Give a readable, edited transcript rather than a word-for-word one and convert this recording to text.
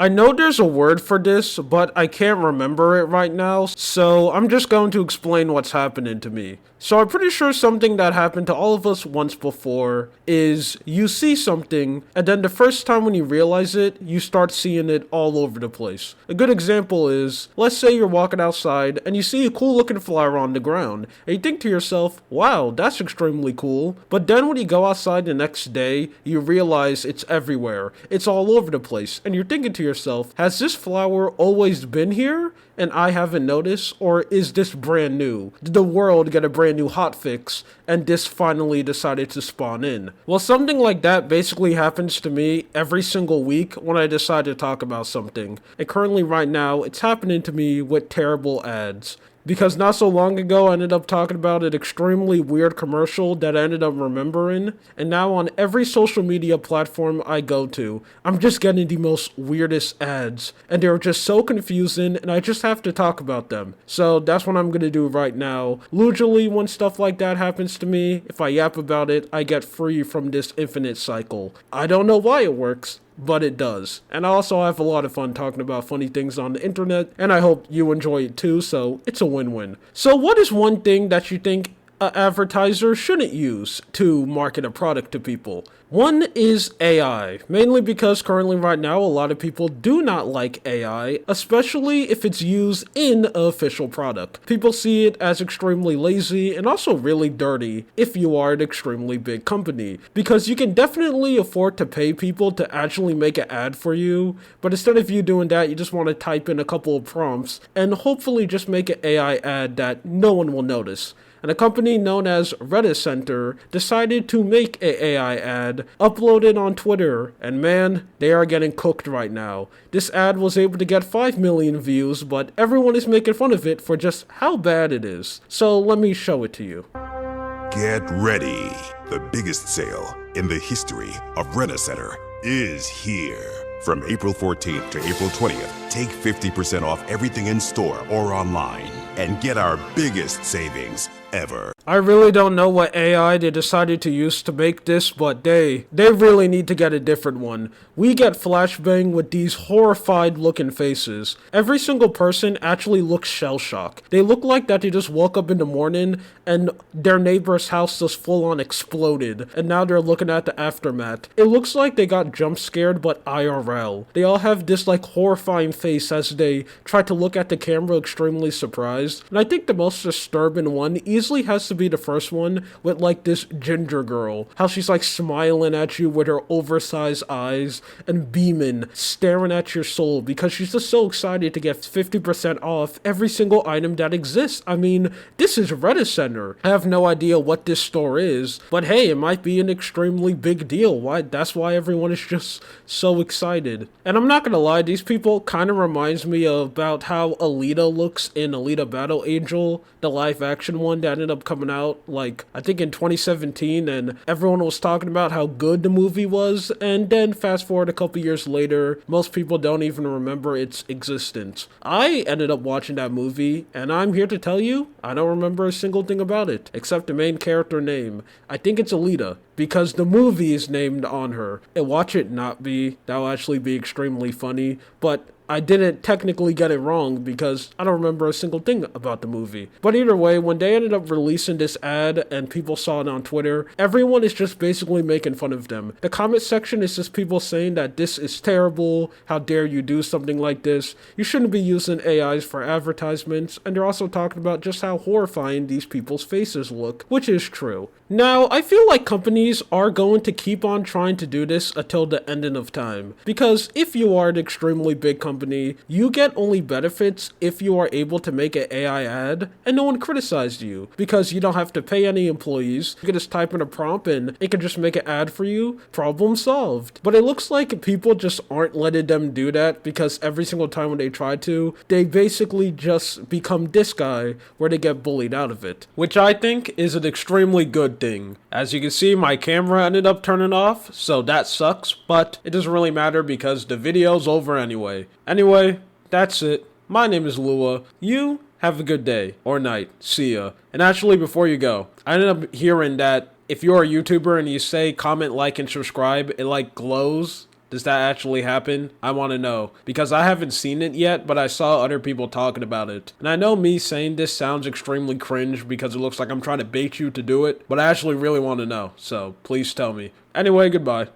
I know there's a word for this, but I can't remember it right now, so I'm just going to explain what's happening to me. So I'm pretty sure something that happened to all of us once before is you see something, and then the first time when you realize it, you start seeing it all over the place. A good example is, let's say you're walking outside and you see a cool looking flower on the ground, and you think to yourself, wow, that's extremely cool. But then when you go outside the next day, you realize it's everywhere. It's all over the place, and you're thinking to yourself, has this flower always been here and I haven't noticed, or is this brand new? Did the world get a brand new hotfix and this finally decided to spawn in? Well, something like that basically happens to me every single week when I decide to talk about something. And currently right now, it's happening to me with terrible ads. Because not so long ago, I ended up talking about an extremely weird commercial that I ended up remembering, and now on every social media platform I go to, I'm just getting the most weirdest ads, and they're just so confusing, and I just have to talk about them. So that's what I'm gonna do right now. Usually when stuff like that happens to me, if I yap about it, I get free from this infinite cycle. I don't know why it works, but it does. And I also have a lot of fun talking about funny things on the internet, and I hope you enjoy it too, so it's a win-win. So what is one thing that you think an advertiser shouldn't use to market a product to people? One is AI, mainly because currently right now a lot of people do not like AI, especially if it's used in an official product. People see it as extremely lazy and also really dirty if you are an extremely big company, because you can definitely afford to pay people to actually make an ad for you, but instead of you doing that, you just want to type in a couple of prompts and hopefully just make an AI ad that no one will notice. And a company known as Renta decided to make an AI ad, upload it on Twitter, and man, they are getting cooked right now. This ad was able to get 5 million views, but everyone is making fun of it for just how bad it is. So let me show it to you. Get ready. The biggest sale in the history of Rent-A-Center is here. From April 14th to April 20th, take 50% off everything in store or online and get our biggest savings ever. I really don't know what AI they decided to use to make this, but they really need to get a different one. We get flashbang with these horrified looking faces. Every single person actually looks shell-shocked. They look like that they just woke up in the morning and their neighbor's house just full on exploded, and now they're looking at the aftermath. It looks like they got jump scared, but IRL. They all have this like horrifying face as they try to look at the camera extremely surprised. And I think the most disturbing one easily has to be the first one with like this ginger girl. How she's like smiling at you with her oversized eyes and beaming, staring at your soul because she's just so excited to get 50% off every single item that exists. I mean, this is Rent-A-Center. I have no idea what this store is, but hey, it might be an extremely big deal. That's why everyone is just so excited. And I'm not gonna lie, these people kind of reminds me about how Alita looks in Alita Battle Angel, the live action one that ended up coming out like I think in 2017, and everyone was talking about how good the movie was, and then fast forward a couple years later, most people don't even remember its existence. I ended up watching that movie, and I'm here to tell you, I don't remember a single thing about it, except the main character name. I think it's Alita, because the movie is named on her. And watch it not be, that'll actually be extremely funny, but I didn't technically get it wrong because I don't remember a single thing about the movie. But either way, when they ended up releasing this ad and people saw it on Twitter, everyone is just basically making fun of them. The comment section is just people saying that this is terrible, how dare you do something like this, you shouldn't be using AIs for advertisements, and they're also talking about just how horrifying these people's faces look, which is true. Now, I feel like companies are going to keep on trying to do this until the ending of time, because if you are an extremely big company, you get only benefits if you are able to make an AI ad and no one criticized you, because you don't have to pay any employees. You can just type in a prompt and it can just make an ad for you. Problem solved. But it looks like people just aren't letting them do that, because every single time when they try to, they basically just become this guy where they get bullied out of it, which I think is an extremely good thing. As you can see, my camera ended up turning off, so that sucks, but it doesn't really matter because the video's over anyway. Anyway, that's it. My name is Lua. You have a good day or night. See ya. And actually, before you go, I ended up hearing that if you're a YouTuber and you say comment, like, and subscribe, it like glows. Does that actually happen? I want to know. Because I haven't seen it yet, but I saw other people talking about it. And I know me saying this sounds extremely cringe because it looks like I'm trying to bait you to do it, but I actually really want to know. So please tell me. Anyway, goodbye.